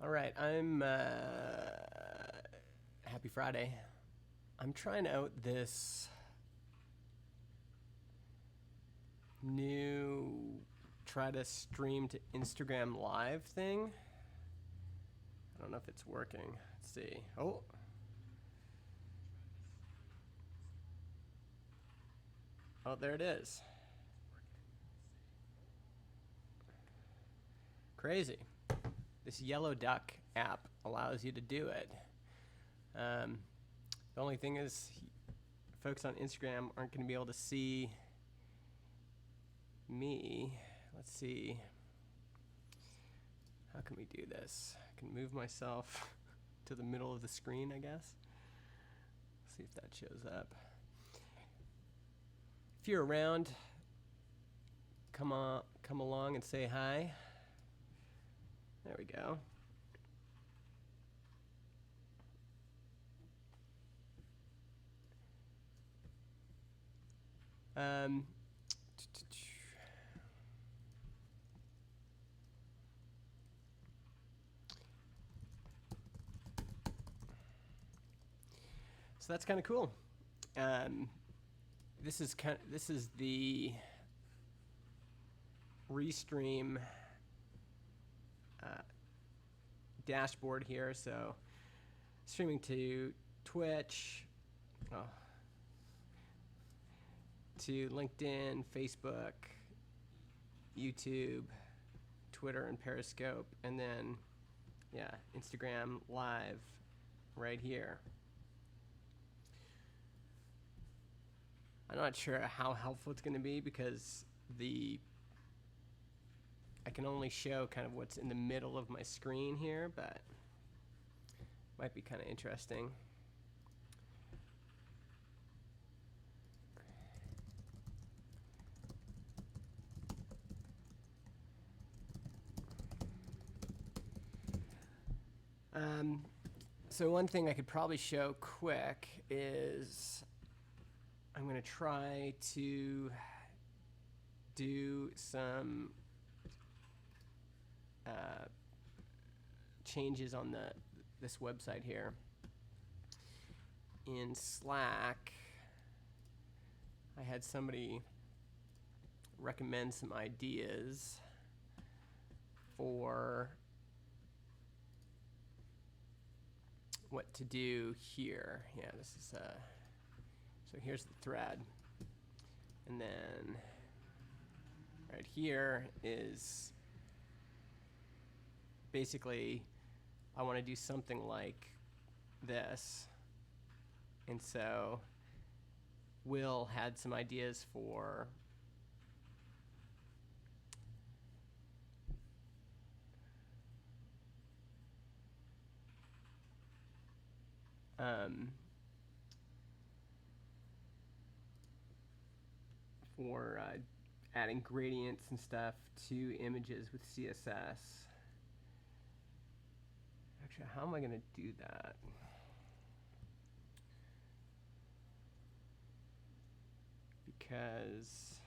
All right, I'm happy Friday. I'm trying out this new try to stream to Instagram Live thing. I don't know if it's working. Let's see. Oh, there it is. Crazy. This Yellow Duck app allows you to do it. The only thing is, folks on Instagram aren't going to be able to see me. Let's see. How can we do this? I can move myself to the middle of the screen, I guess. See if that shows up. If you're around, come along and say hi. There we go. So that's kind of cool. This is the Restream dashboard here. So streaming to Twitch, to LinkedIn, Facebook, YouTube, Twitter, and Periscope, and then Instagram Live right here. I'm not sure how helpful it's going to be because I can only show kind of what's in the middle of my screen here, but might be kind of interesting. So one thing I could probably show quick is I'm going to try to do some changes on this website here. In Slack, I had somebody recommend some ideas for what to do here. Yeah, this is so here's the thread, and then right here is basically I want to do something like this, and so Will had some ideas for adding gradients and stuff to images with CSS. Actually, how am I going to do that? Because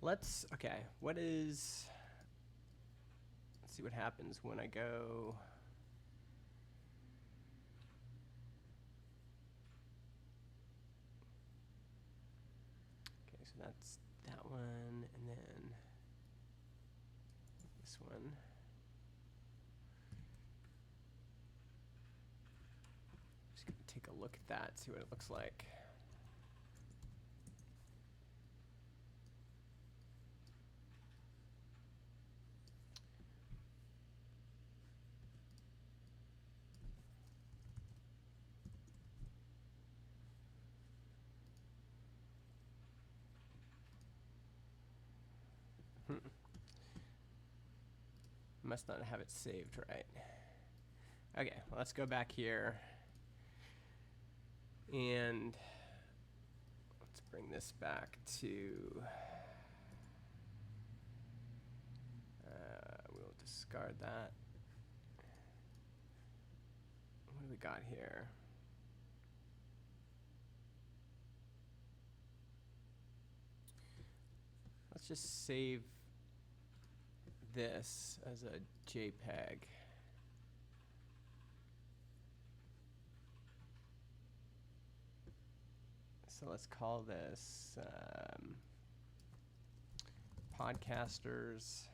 let's see what happens when I go. Okay, so that's that one, and then this one. Just gonna take a look at that, see what it looks like. Must not have it saved right. Okay, well, let's go back here and let's bring this back to we'll discard that. What do we got here? let's just save this as a JPEG. So let's call this podcasters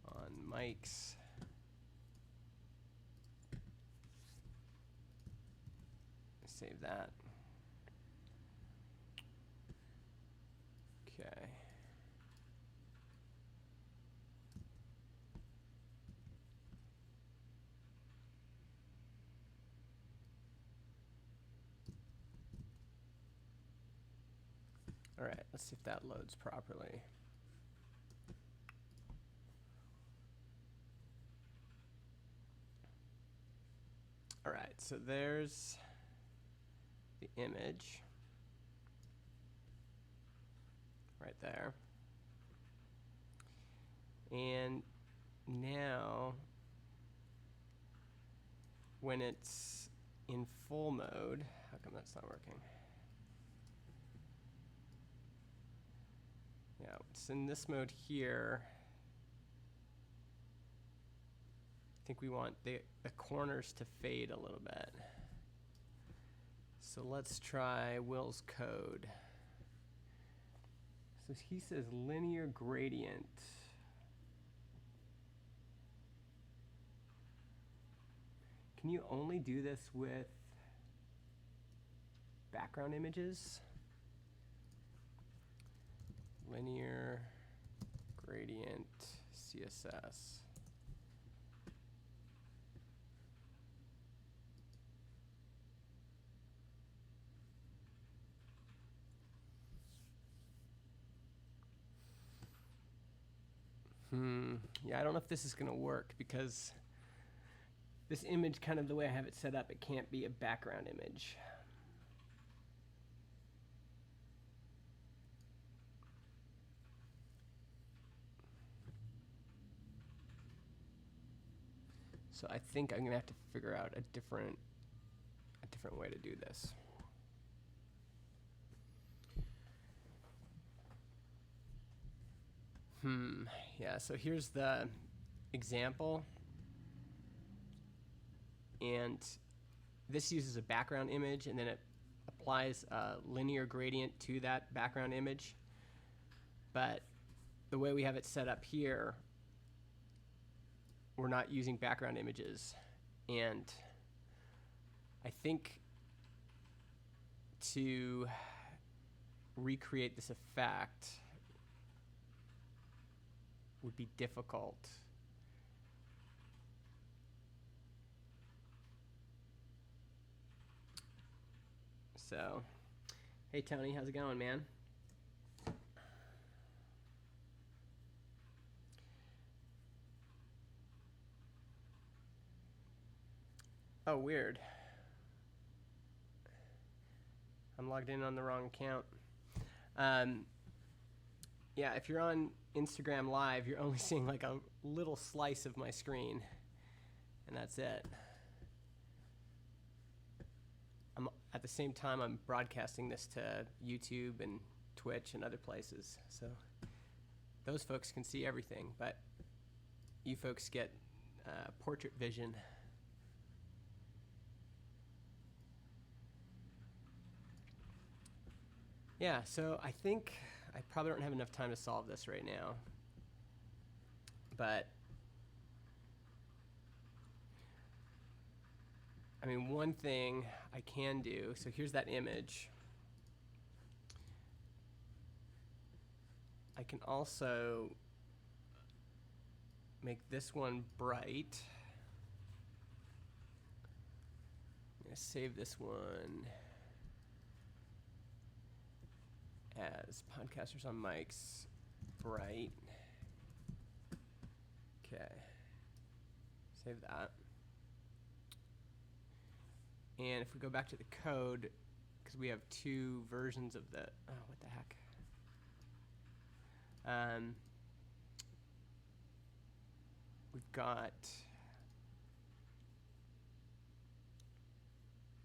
on mics. Save that. Okay. All right, let's see if that loads properly. All right, so there's the image right there. And now, when it's in full mode, how come that's not working? Yeah, it's in this mode here. I think we want the corners to fade a little bit. So let's try Will's code. So he says linear gradient. Can you only do this with background images? Linear gradient CSS. Yeah, I don't know if this is going to work because this image, kind of the way I have it set up, it can't be a background image. So I think I'm going to have to figure out a different way to do this. Yeah, so here's the example. And this uses a background image, and then it applies a linear gradient to that background image. But the way we have it set up here, we're not using background images. And I think to recreate this effect would be difficult. So, hey Tony, how's it going, man? Oh, weird. I'm logged in on the wrong account. Yeah, if you're on Instagram Live, you're only seeing like a little slice of my screen, and that's it. At the same time, I'm broadcasting this to YouTube and Twitch and other places, so those folks can see everything, but you folks get portrait vision. Yeah, so I think I probably don't have enough time to solve this right now, but I mean, one thing I can do, so here's that image. I can also make this one bright. I'm going to save this one as podcasters on mics bright. Okay, save that. And if we go back to the code, because we have two versions of the, oh, what the heck? We've got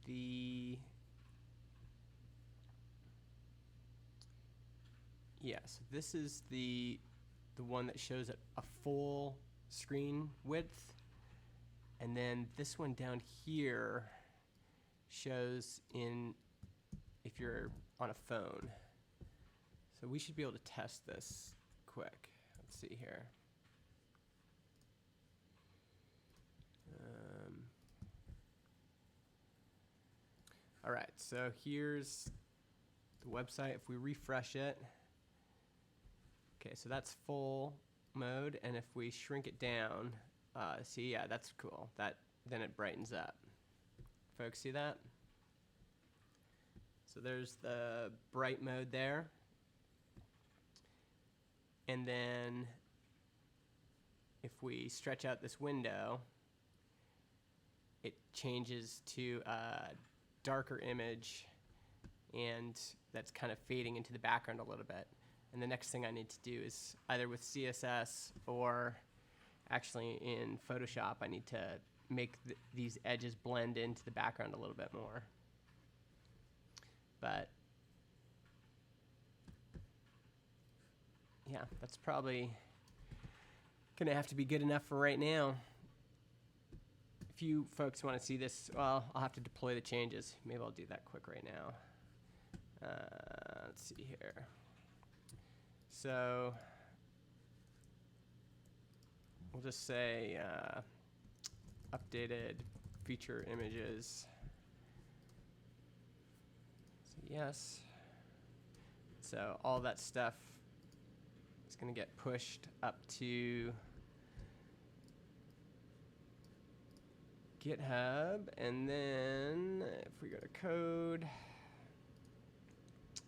the Yeah, so this is the one that shows a full screen width, and then this one down here shows in if you're on a phone. So we should be able to test this quick. Let's see here. All right, so here's the website. If we refresh it, okay, so that's full mode, and if we shrink it down, see, yeah, that's cool. Then it brightens up. Folks, see that? So there's the bright mode there. And then if we stretch out this window, it changes to a darker image, and that's kind of fading into the background a little bit. And the next thing I need to do is either with CSS or actually in Photoshop, I need to make these edges blend into the background a little bit more. But yeah, that's probably gonna have to be good enough for right now. If you folks want to see this, well, I'll have to deploy the changes. Maybe I'll do that quick right now. Let's see here. So we'll just say updated feature images. So yes. So all that stuff is going to get pushed up to GitHub, and then if we go to code, it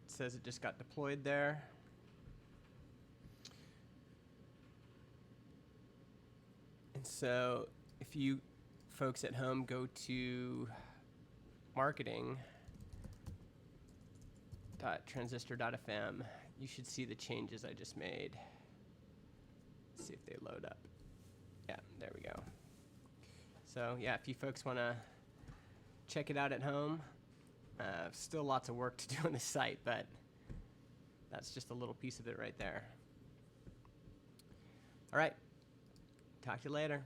says it just got deployed there. And so if you folks at home go to marketing.transistor.fm, you should see the changes I just made. Let's see if they load up. Yeah, there we go. So yeah, if you folks want to check it out at home, still lots of work to do on the site, but that's just a little piece of it right there. All right, talk to you later.